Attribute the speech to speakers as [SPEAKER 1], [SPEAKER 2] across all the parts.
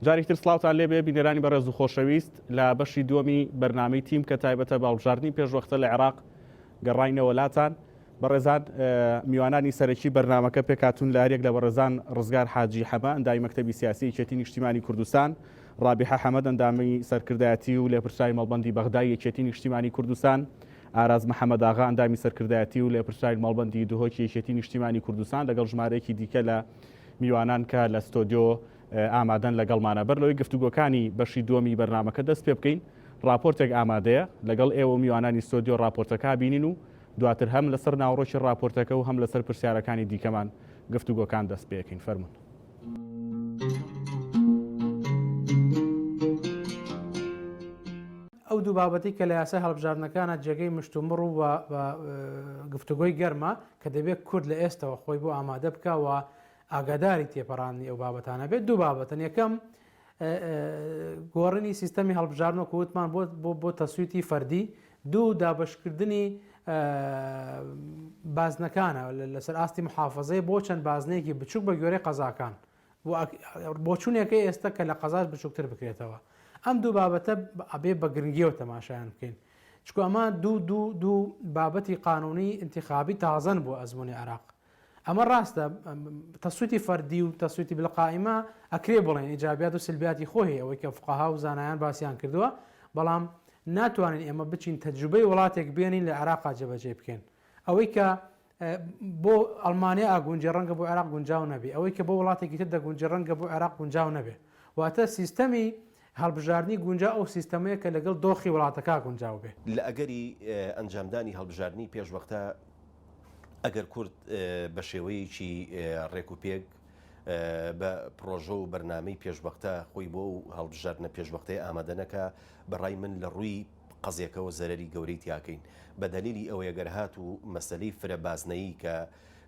[SPEAKER 1] جارێکتر سڵاوتان لێبێ بینەرانی بەڕێز و خۆشەویست لە بەشی دووەمی بەرنامەی تیم کە تایبەتە باڵبژاردننی پێشوەختە لە عێراق گەڕاینەوە لاتان بەڕێزان میوانانی سەرەکی بەرنامەکە پێکاتون لە هەرێک لە بەڕێزان ڕزگار حاجی حەمە ئەندامی مەکتەبی سیاسی یەکێتی نیشتیمانی کوردستان، ڕابیحە حەمەد ئەندامی سەرکردایەتی و لێپرسانی مەڵبەندی بەغدای یەکێتی نیشتیمانی کوردستان، ئاراز محەممەد ئاغا ئەندامی سەرکردایەتی و لێپرسانی مەڵبەندی دوهۆکی یەکێتی نیشتیمانی کوردستان لەگەڵ ژمارەیەکی دیکە لە میوانان کە لە ستۆدیۆ ئامادەن لەگەڵمانە بەر لەوەی گفتوگۆکانی بەشی دووەمی بەرنامەکە دەست پێ بکەین. راپۆرتێک ئامادەیە لەگەڵ ئێوە میوانانی ستۆدیۆ راپۆرتەکە بینین و دواتر هەم لەسەر ناوڕۆکی راپۆرتەکە و هەم لەسەر پرسیارەکانی دیکەمان گفتوگۆکان دەست پێکەین. فەرمون.
[SPEAKER 2] ئەو دوو بابەتی کە لە یاسای هەڵبژاردنەکانە جێگەی مشتومڕ و گفتوگۆی گەرمە کە دەبێت کورد لە ئێستەوە خۆی بۆ ئامادە بکەوە ئاگاداری تێپەڕانی ئەو بابەتانە بێت. دوو بابەتن، یەکەم گۆڕنی سیستەمی هەڵبژاردنەوە کە وتمان بۆ تەسویتی فەردی، دوو دابشکردنی بازنەکانە لەسەر ئاستی محافەزەی بۆ چەند بازنەیەکی بچووک بە گوێرەی قەزاکان بۆ چوونێکەکەی ئێستا کە لە قەزاش بچووکتر بکرێتەوە. ئەم دوو بابەتە ئەبێ بە گرنگیەوە تەماشایان بکەین، چکو ئەمە دوو بابەتی قانونی انتخابی تازەن بۆ ئەزمموی عێراق. ئەمە ڕاستە تەسویتی فەردی و تەسویتی بلقائیمە ئەکرێ بڵێن ئیجابیات و سلبیاتی خۆی ئەوەی کە فقەها و زانایان باسییان کردووە، بەڵام ناتوانین ئێمە بچین تەجروبەی وڵاتێک بێنین لە عێراقا جێبەجێ بکەین. ئەوەی کە بۆ ئەڵمانیا ئاگونجێ ڕەنگە بۆ عێراق گونجاو نەبێ، ئەوەی کە بۆ وڵاتێکی تر دەگونجێ ڕەنگە بۆ عێراق گونجاو نەبێ. واتە سیستەمی هەڵبژاردننی گونجا ئەو سیستەمەیە کە لەگەڵ دۆخی وڵاتەکە گونجاو بێ.
[SPEAKER 3] لە ئەگەری ئەنجامدانی هەڵبژاردننی پێشوەختە ئەگەر کورد بە شێوەیەکی ڕێک و پێک بە پرۆژە و بەرنامەی پێشوەختە خۆی بۆ و هەڵبژاردنە پێشوەختەیە ئامادەنەکە بەڕای من لە ڕووی قەزیەکەەوە زەرەری گەورەی تیاکەین بە دەلیلی ئەوەیە گەر هات و مەسەلەی فرە بازنەیی کە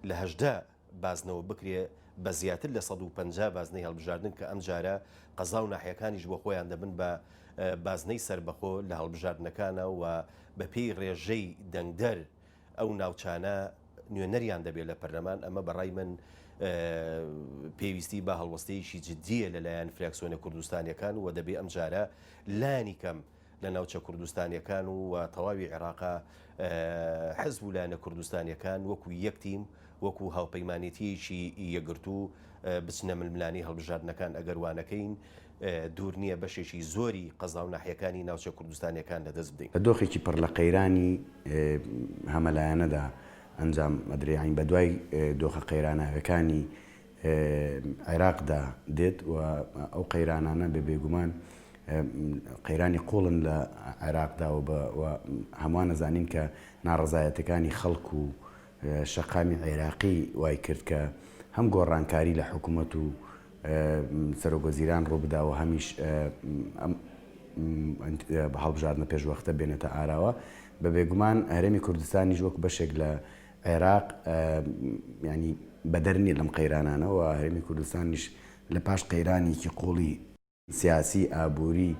[SPEAKER 3] لە 18 بازنەوە بکرێ بە زیاتر لە 150 بازنەی هەڵبژاردن کە ئەم جارە قەزا و ناحیەکانیش بۆ خۆیان دەبن بە بازنەی سربەخۆ لە هەڵبژاردنەکانە و بە پێی ڕێژەی دەنگدەر ئەو ناوچانە نوێنەریان دەبێت لە پەرلەمان. ئەمە بەڕای من پێویستی بە هەڵوەستەیەکی جددیە لەلایەن فراکسیۆنە کوردستانیەکان و دەبێت ئەم جارە لانی کەم لە ناوچە کوردستانیەکان و تەواوی عێراقا حەزب و لایەنە کوردستانیەکان وەکو یەکتیم وەکو هاوپەیمانێتیەکی یەکگرتو بچنە ململانی هەڵبژاردنەکان ئەگەروانەکەین دوور نییە بەشێکی زۆری قەزا و ناحیەکانی ناوچە کوردستانیەکان لەدەست بدەین.
[SPEAKER 4] بە دۆخێکی پڕ لە قەیرانی هەمەلایەنەدا ئەنجام ئەدرێین بە دوای دۆخە قەیرانەکانی عێراقدا دێت و ئەو قەیرانانە بە بێگومان قەیرانی قوڵن لە عێراقدا و هەمووان نەزانین کە ناڕەزایەتەکانی خەڵک و شەقامی عێراقی وای کرد کە هەم گۆڕانکاری لە حکوومەت و سەرۆکوەزیران ڕووبداوە هەمیش بە هەڵبژاردنە پێشوەختە بێنێتە ئاراوە. بە بێگومان هەرێمی کوردستانیش وەک بەشێک لە عێراق ینی بەدەرنی لەم قەیرانانەوە هەرێمی کوردستانیش لە پاش قەیرانێکی قوڵی سیاسی ئابووری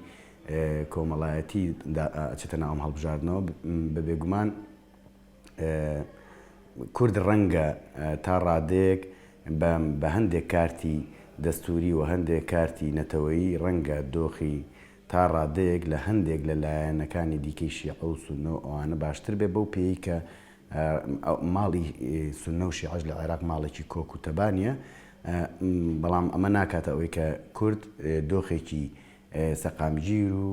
[SPEAKER 4] کۆمەڵایەتی چێتە ناو ئەم هەڵبژاردنەوە. بە بێگومان کورد ڕەنگە تا ڕادەیەک بە هەندێک کارتی دەستوری و هەندێک کارتی نەتەوەیی ڕەنگە دۆخی تا ڕادەیەک لە هەندێک لە لایەنەکانی دیکەی شیعە و سونە ئەوانە باشتر بێ بەو پێی کە ماڵی سونە و شیعەش لە عێراق ماڵێکی کۆک و تەبانیە، بەڵام ئەمە ناکاتە ئەوەی کە کورد دۆخێکی سەقامگیر و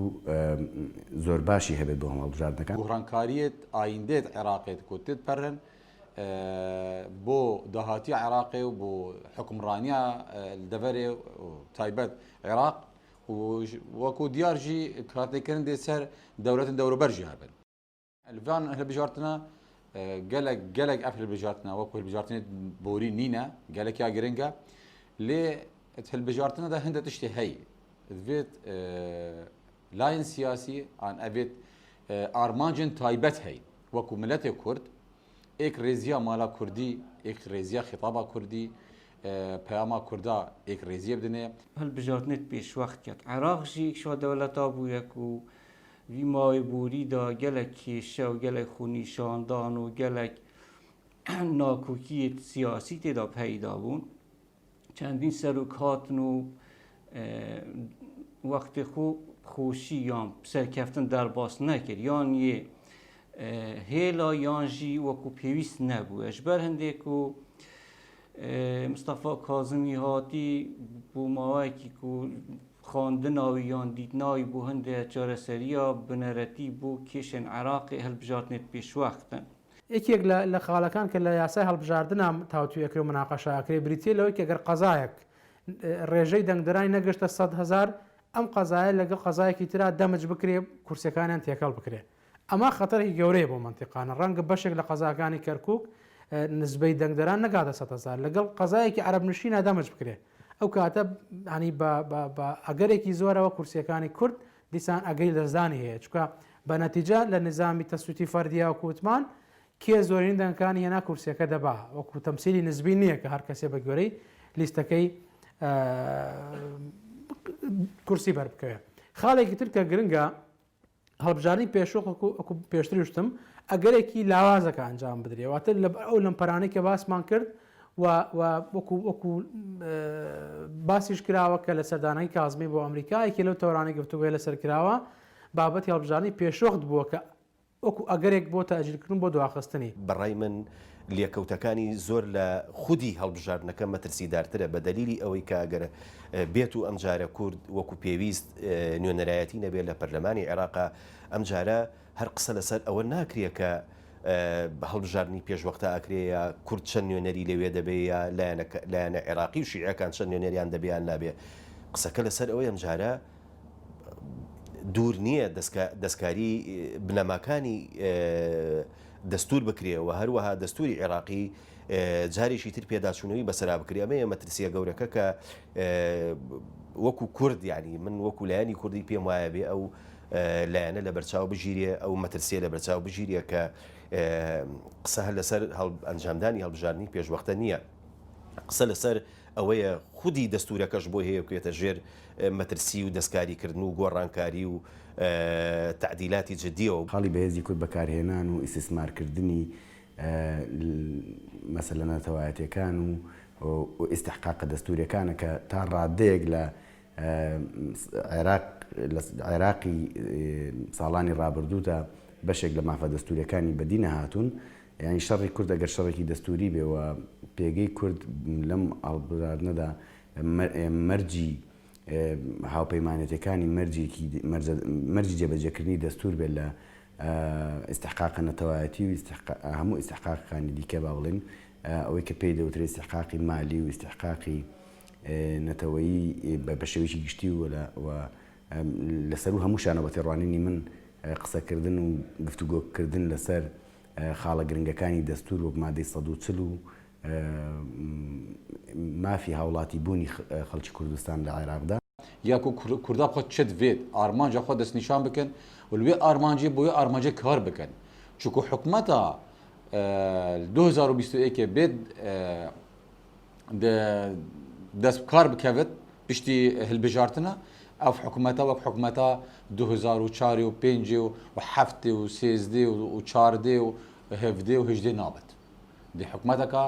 [SPEAKER 4] زۆر باشی هەبێت بۆ هەڵبژاردنەکان.
[SPEAKER 5] گۆڕانکاریت ئایندێت عێراقێت کۆتێت پەرن بۆ داهاتی عێراقێ و بۆ حکمڕانیە دەڤەرێ تایبەت عێراق وەکو دیارژی کاتێکردن دێ سەر دەولەتن دەوروبەرژی هەبن. ئەلڤان هەڵبژاردنە gelek ev hilbijartina wekû hilbijartinê borî nîne gelekiya giring e lê hilbijartina de hindet tiştê heye divêt layên siyasî an evêt armancên taybet hey wekû milletê Kurd êk rêziya mala Kurdî êk rêziya xîtaba Kurdî peyama Kurda êk rêziye bidine.
[SPEAKER 6] Hilbijartinê pêşwext ket Iraq jî şo dewleta bûye ku vî mavê borî da gelek kêşe û gelek xûnîşandan û gelek nakokiyê siyasî têda peyda bûn. Çendîn serok hatin û وەختی خۆشی یان سەرکەفتن دەرباس نەکرد یان یێ هێلا یانژی وەکو پێویست نەبوو ئەژبەر هەندێک و مستەفا کازمی هاتی بوو ماوەیەکی و خواندناوی یان دیتناوی بوو هەندێک چارەسەریە بنەرەتی بوو کێشێن عێراقی هەڵبژاردنێت پێشوەختن
[SPEAKER 2] یەکێک لە خاڵەکان کە لە یاسای هەڵبژاردنە تاوتویەکرێ و مناقەشاکرێ بریتە لەوەی کە گەر قەزایەک ڕێژەی دەنگدرای نەگەشتە 100,000 ئەم قەزایە لەگەڵ قەزایەکی ترا دەمج بکرێ کورسەکانیان تێکەڵ بکرێ ئەمە خەتەرێکی گەورەیە بۆ منتیقانە ڕەنگە بەشێک لە قەزاکانی کەرکووک نسبەی دەنگدەران نەگاتە 100,000 لەگەڵ قەزایەکی عەرەبنشینە دەمج بکرێ ئەو کاتە ینی بە ئەگەرێکی زۆرەوە کورسیەکانی کورد دیسان ئەگەری دەستدانی هەیە چکە بە نەتیجە لە نظامی تەسووتی فەردیا و کووتمان کێ زۆرین دەنگەکانی هێنا کورسیەکە دەبا وەکو تەمسیلی نسبی نییە کە هەر کەسێ بە گوێرەی لیستەکەی کورسی بەربکەوێت خاڵێکی تر کە گرنگە هەڵبژاردننی پێشوەکو پێشتری وشتم ئەگەرێکی لاوازەکە ئەنجام بدرێ واتە ئەو لەمپەرانەی کە باسمان کرد وەکو باسیش کراوە کە لە سەردانەی کازمی بۆ ئەمریکایەکی لەو تەورانی گفتوگوێ لەسەر کراوە بابەتی هەڵبژاردننی پێشوەخت بووە کە وەکو ئەگەرێک بۆ تاجیرکردن بۆ دواخستنی
[SPEAKER 3] بەڕای من لێکەوتەکانی زۆر لە خودی هەڵبژاردنەکە مەترسیدارترە بە دەلیلی ئەوەی کە ئەگەر بێت و ئەم جارە کورد وەکو پێویست نوێنەرایەتی نەبێت لە پەرلەمانی عێراقا ئەم جارە هەر قسە لەسەر ئەوە ناکرێ کە بە هەڵبژاردننی پێشوەختە ئەکرێە کورد چەند نوێنەری لەوێ دەبێ یا لایەنە عێراقی و شیعەکان چەند نوێنەریان دەبیان نابێ قسەکە لەسەر ئەوەی ئەم جارە دوور نییە دەستکاری بنەماکانی دەستور بکرێەوە هەروەها دەستوری عێراقی جارێکی تر پێداچوونەوەی بەسەرا بکرێ ئەمە مەترسیە گەورەکە کە وەکو کورد یعنی من وەکو لایەنی کوردی پێم وایە بێ ئەو لایەنە لە بەرچاو بژیرێ ئەو مەترسیە لە بەرچاو بژیرە کە قسە هەر لەسەر ئەنجامدانی هەڵبژاردننی پێشوەختە نییە قسە لەسەر ئەوەیە خودی دەستورەکەش بۆ هەیە بکرێتە ژێر مەترسی و دەستکاریکردن و گۆڕانکاری و تعدیلاتی جدیەوە
[SPEAKER 4] خاڵی بەهێزی کورد بەکارهێنان و ئیسیسمارکردنی مەسەلە نەتەوایەتەکان و ئیستحقاقە دەستوریەکانە کە تا ڕادەیەک لە عێراقی ساڵانی ڕابردوودا بەشێک لە مافە دەستوریەکانی بەدینە هاتوون یعنی شەڕی کورد ئەگەر شەڕێکی دەستوری بێەوە پێگەی کورد لەم هەڵبژاردنەدا مەرجی هاوپەیمانەتەکانی مەرجی جێبەجێکردنی دەستور بێت لە ئیستحقاقە نەتەوایەتی و هەموو ئیستحقاقەکانی دیکە با بڵێن ئەوەی کە پێی دەوترێت ئیستحقاقی مالی و ئیستحقاقی نەتەوەیی بە شێوەیەکی گشتی و لەسەر و هەموو شانەوەتێڕوانینی من قسەکردن و گفتوگۆکردن لەسەر خاڵە گرنگەکانی دەستور وەک مادەی 140 و مافی هاوڵاتی بوونی خەڵکی کوردستان لە عێراقدا
[SPEAKER 5] یا کوردا بخۆ چت vêt ئارمانجا خۆ دەستنیشان بکەن و لێ ئارمانجی بۆیە ئارمانجە کار بکەن چونکو حکوومەتە 2021 بێت دەست کار بکەوێت پشتی هەلبژاردنە ئەو حکوومەتە وەک حکوومەتە 2004 و 5 و 7 و 13 و 14 و 17 و 18 نابێت دی حکوومەتەکە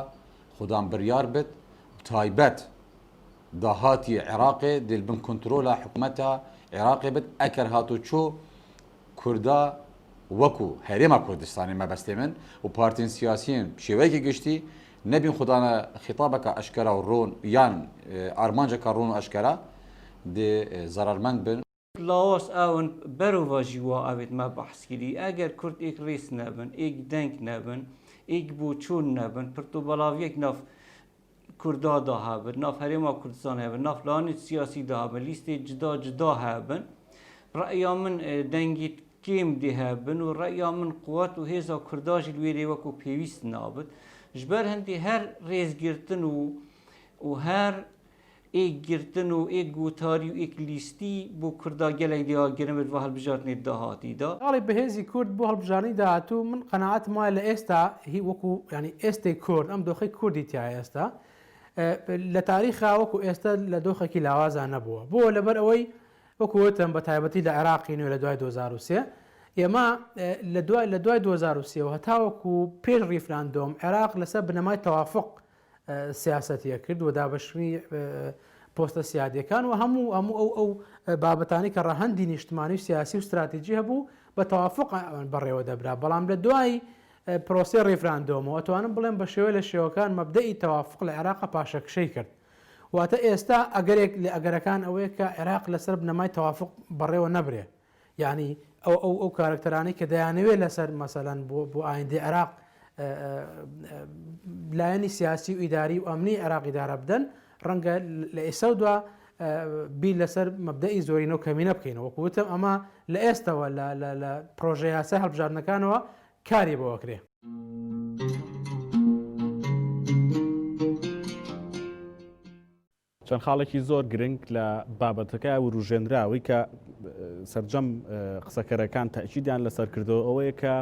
[SPEAKER 5] خوددان بڕیار بێت تایبەت داهاتی عێراقێ دلبن کۆنتترۆلە حکوومەتە عێراقی بێت ئەکەر هاتو چۆ کووردا وەکو هەرێمە کوردستانی مەبەستێ من و پارتین سیاسیین شێوەیەکی گشتی نەبین خوددانە خیتابەکە ئەشکەرا و ڕۆن یان ئارمانجەکە ڕۆن و ئەشکەرا دێ زەرمەند بن
[SPEAKER 6] لاوەس ئەون بەرەڤژی وا ئەوێت مە بەحسکردی ئەگەر کورد ئێک ڕێس نەبن ئێک دەنگ نەبن ئێک بۆ چۆن نەبن پرتۆ بەڵاویەک ناف کوردادا هەبن ناف هەرێما کوردستان هەبن ناف لاوانی سیاسیدا هەبن لیستی جدا هەبن ڕەیا من دەنگی کێم دێ هەبن و ڕەیا من قووەت و هێزا کورداژی لێرێ وەکو پێویست نابێت ژبەر هەندی هەر ڕێزگرتن و هەر ئێک گرتن و ئێک گوتاری و ئێک لیستی بۆ کووردا گەلێک دیاگرمت بە هەڵبژاردنێت داهاتیدا
[SPEAKER 2] ئاڵی بەهێزی کورد بۆ هەڵبژاردننی داهاتوو من قەناعەت وایە لە ئێستا هی وەکو ینی ئێستەی کورد ئەم دۆخی کوردی تایە ئێستا لە تاریخا وەکو ئێستا لە دۆخێکی لاوازان نەبووە بۆ لەبەر ئەوەی وەکوتم بە تایبەتی لە عێراقی نوێ لە دوای 2023 ئێمە لە دوای 2023 و هەتاوەکو پێش ریفراندۆم عێراق لەسەر بنەمای تەوافق سیاسەتیە کرد و دابەشوی پۆستە سیادیەکان و هەموو ئەو بابەتانی کە ڕەهەندی نیشتمانی و سیاسی و استراتیژی هەبوو بە تەوافق بەڕێوە دەبرا بەڵام لە دوای پرۆسی ڕێفراندۆمەوە توانم بڵێن بە شێوەیە لە شێوەکان مەبدەئی تەوافق لە عێراق پاشەکشەی کرد واتە ئێستا ئەگەرێک لە ئەگەرەکان ئەوەیە کە عێراق لەسەر بنەمای تەوافق بەڕێوە نەبرێ یعنی ئەو کارکتەرانی کە دەیانەوێت لەسەر مەسەلەن بۆ ئایندی عێراق لایەنی سیاسی و ئیداری و ئەمنی عێراقی دارە بدەن ڕەنگە لە ئێستا دووە بی لەسەر مەبدەئی زۆرینە و کەمینە بکەینەوە وەکوتم ئەمە لە ئێستاوە لە پرۆژە یاسا هەڵبژاردنەکانەوە کاری بۆکرێ.
[SPEAKER 1] چەند خاڵێکی زۆر گرنگ لە بابەتەکە وروژێنراوی کە سەرجەم قسەکەرەکان تاکیدیان لەسەر کردەوە ئەوەیە کە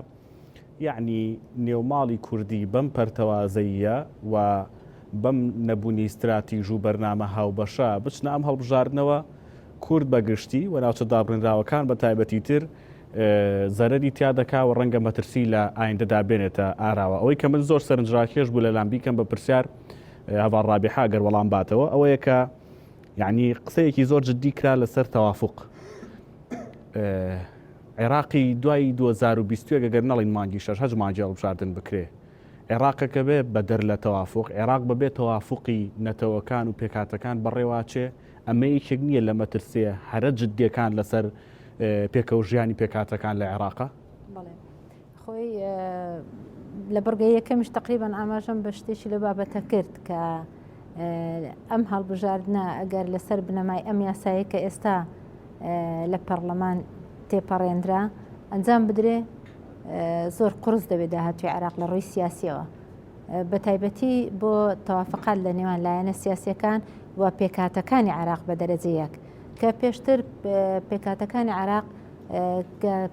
[SPEAKER 1] یعنی نێوماڵی کوردی بەم پەرتەوازەیە و بەم نەبوونی استراتیژ و بەرنامە هاوبەشە بچنە ئەم هەڵبژاردنەوە کورد بەگشتی و ناوچە دابڕێنراوەکان بە تایبەتی تر زەرەری تیا دەکا و ڕەنگە مەترسی لە ئایندەدا بێنێتە ئاراوە ئەوەی کە من زۆر سەرنجڕاکێش بوو لە لامبیکەم بە پرسیار هەڤار ڕابیحا گەر وەڵام باتەوە ئەوەیە کە یعنی قسەیەکی زۆر جددی کرا لەسەر تەوافق عێراقی دوای 2020 گەگەر نەڵین مانگی 6 هەج مانگی هەڵبژاردن بکرێ عێراقەکە بێ بەدەر لە تەوافق عێراق بەبێ تەوافقی نەتەوەکان و پێکاتەکان بەڕێواچێ ئەمە یەکێک نییە لە مەترسێ هەرە جددیەکان لەسەر پێکەوە ژیانی پێکاتەکان لە عێراقا
[SPEAKER 7] بەڵێ خۆی لە بڕگە یەکەمیش تقریبان ئاماژەم بە شتێکی لە بابەتە کرد کە ئەم هەڵبژاردنە ئەگەر لەسەر بنەمای ئەم یاسایی کە ئێستا لە پەرلەمان تێپەڕێنرا ئەنجام بدرێ زۆر قرس دەبێت داهاتوی عێراق لە ڕووی سیاسیەوە بە تایبەتی بۆ تەوافقات لە نێوان لایەنە سیاسیەکان و پێکاتەکانی عێراق بە دەرەجەیەک کە پێشتر پێکاتەکانی عێراق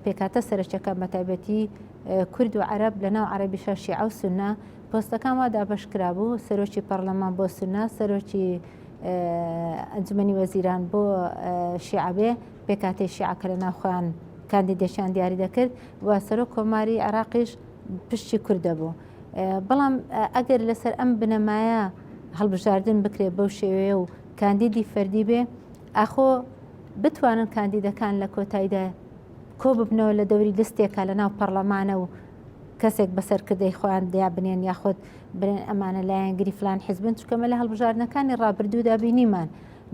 [SPEAKER 7] پێکاتە سەرچەکە بە تایبەتی کورد و عەرەب لە ناو عەرەبیشە شیعە و سونە پۆستەکان وا دابەشکرا بوو سەرۆکی پەرلەمان بۆ سونە سەرۆکی ئەنجومەنی وەزیران بۆ شیعەبێ پێکاتی شیعەکە لە ناو خۆیان کاندیدێشیان دیاری دەکرد و سەرۆک کۆماری عێراقیش پشتی کوردە بوو بەڵام ئەگەر لەسەر ئەم بنەمایە هەڵبژاردن بکرێ بەو شێوەیە و کاندیدی فەردی بێ ئاخۆ بتوانن کاندیدەکان لە کۆتاییدا کۆ ببنەوە لە دەوری لستێکە لە ناو پەرلەمانە و کەسێک بەسەرکردەی خۆیان دیا بنێن یاخۆت برێن ئەمانە لایەنگری فلان حیزبن چکەمە لە هەڵبژاردنەکانی ڕابردوودا بینیمان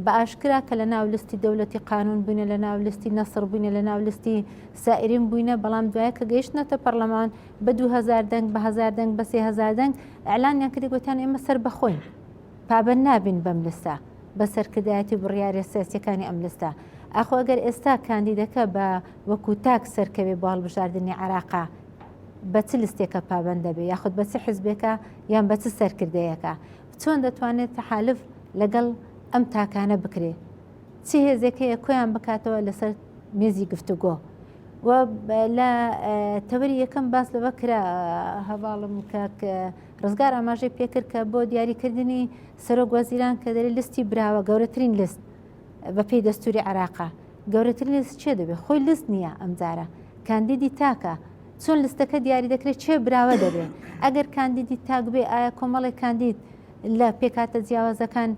[SPEAKER 7] بە ئاشکرا کە لە ناو لستی دەوڵەتی قانون بووینە لە ناو لستی نەسڕ بووینە لە ناو لستی سائرین بووینە بەڵام دوایە کە گەیشتنەتە پەرلەمان بە 2000 دەنگ بە 1000 دەنگ بە 3000 دەنگ ئەعلانیان کردی گوتیان ئێمە سەر بەخۆین پابەند نابین بەم لستە بە سەرکردایەتی بڕیارە سیاسیەکانی ئەم لستە ئاخۆ ئەگەر ئێستا کاندیدەکە بە وەکو تاک سەرکەوێ بۆ هەڵبژاردننی عێراقا بە چ لستێکە پابەند دەبێ یاخود بە چ حیزبێکە یان بە چ سەرکردەیەکە چۆن دەتوانێت تەحالف لەگەڵ ئەم تاکانە بکرێ چی هێزەکەیە کۆیان بکاتەوە لەسەر مێزی گفتوگۆ و لە تەوەری یەکەم باس لەوە کرا هەواڵم کە ڕزگار ئاماژەی پێکرد کە بۆ دیاریکردنی سەرۆک وەزیران کە دەری لستی براوە گەورەترین لست بە پێی دەستوری عێراقا گەورەترین لست چێ دەبێت خۆی لست نییە ئەم جارە کاندیدی تاکە چۆن لستەکە دیاری دەکرێت چێ براوە دەبێت ئەگەر کاندیدی تاک بێ ئایا کۆمەڵی کاندید لە پێکاتە جیاوازەکان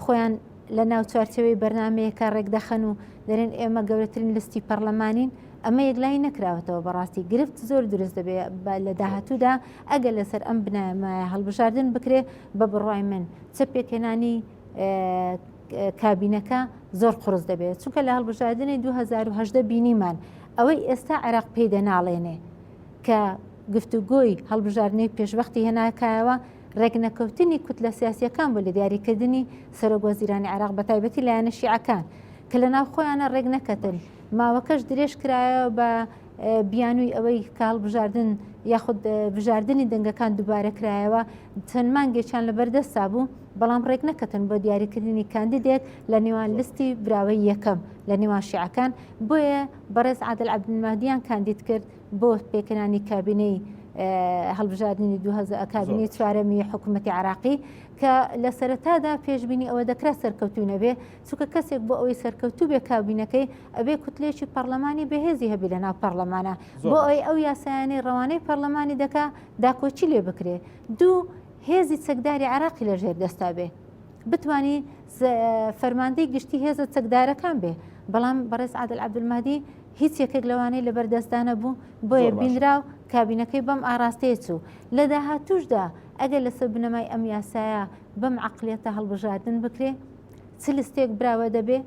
[SPEAKER 7] خۆیان لە ناو چوارچەوەی بەرنمەیەکە ڕێکدەخەن و دەرێن ئێمە گەورەترین لستی پەرلەمانین ئەمە یەکلای نەکراوەتەوە بەڕاستی گرفت زۆر دروست دەبێت لە داهاتوودا ئەگەر لەسەر ئەم بنەمایە هەڵبژاردن بکرێ بە بڕوای من چ پێکێنانی کابینەکە زۆر قرس دەبێت چونکە لە هەڵبژاردنی 2010 بینیمان ئەوەی ئێستا عێراق پێی دەناڵێنێ کە گفتوگۆی هەڵبژاردنەی پێشوەختی هێناکایەوە ڕێگنەکەوتنی کوتلە سیاسیەکان بۆ لە دیاریکردنی سەرۆک وەزیرانی عێراق بە تایبەتی لایەنە شیعەکان کە لە ناو خۆیانە ڕێک نەکەتن ماوەکەش درێژ کرایەوە بە بیانووی ئەوەی کە هەڵبژاردن یاخود بژاردننی دەنگەکان دووبارە کرایەوە چەند مانگێکیان لە بەردەستا بوو بەڵام ڕێک نەکەتن بۆ دیاریکردنی کاندیدێک لە نێوان لستی براوەی یەکەم لە نێوان شیعەکان بۆیە بەڕێز عادل عەبدولمەهدیان کاندید کرد بۆ پێکەنانی کابینەی هەڵبژاردننی 2000 کابینەی چوارەمی حکوومەتی عێراقی کە لە سەرەتادا پێشبینی ئەوە دەکرا سەرکەوتوو نەبێ چونکە کەسێک بۆ ئەوەی سەرکەوتوو بێ کابینەکەی ئەبێ کوتلێکی پەرلەمانی بەهێزی هەبی لە ناو پەرلەمانە بۆ ئەوەی ئەو یاسایانەی ڕەوانەی پەرلەمانی دەکا داکۆچی لێ بکرێ دوو هێزی چەکداری عێراقی لە ژێر دەستا بێ بتوانی فەرماندەی گشتی هێزە چەکدارەکان بێ بەڵام بەڕێز عادل عەبدولمەهدی هیچ یەکێک لەوانەی لە بەردەستدانە بوو بۆیە بینرا و کابینەکەی بەم ئاراستەیە چوو لە داهاتووشدا ئەگەر لەسەر بنەمای ئەم یاسایە بەم عەقڵیەتە هەڵبژاردن بکرێ چ لستێک براوە دەبێ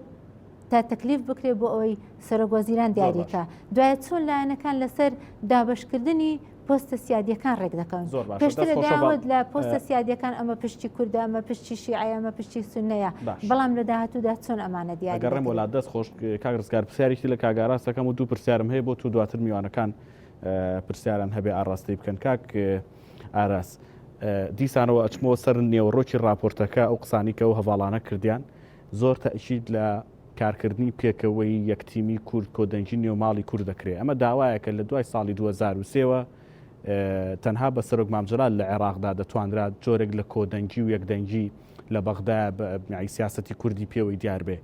[SPEAKER 7] تا تەکلیف بکرێ بۆ ئەوەی سەرۆکوەزیران دیاریکە دوایە چۆن لایەنەکان لەسەر دابەشکردنی پۆستە سیادیەکان ڕێک دەکەن پێشترە داوت لە پۆستە سیادیەکان ئەمە پشتی کوردە ئەمە پشتی شیعە ئەمە پشتی سونەیە بەڵام لە داهاتوودا چۆن ئەمانە دیاری
[SPEAKER 1] گەڕێم وڵات دەست خۆش کاگرزگار پرسیارێکی لە کاگاراستەکەم و دوو پرسیارم هەیە بۆ تو دواتر میوانەکان پرسیاران هەبێ ئاڕاستی بکەن کاک ئاراس دیسانەوە ئەچمەوە سەر نێوەڕۆکی راپۆرتەکە ئەو قسانی کە و هەواڵانە کردیان زۆر تەئکید لە کارکردنی پێکەوەی یەکتیمی کورد کۆدەنجی نێوماڵی کورد دەکرێت ئەمە داوایەکە لە دوای ساڵی 2023ەوە تەنها بە سەرۆک مامجلال لە عێراقدا دەتوانرا جۆرێک لە کۆدەنجی و یەکدەنجی لە بەغدا سیاسەتی کوردی پێوەی دیار بێ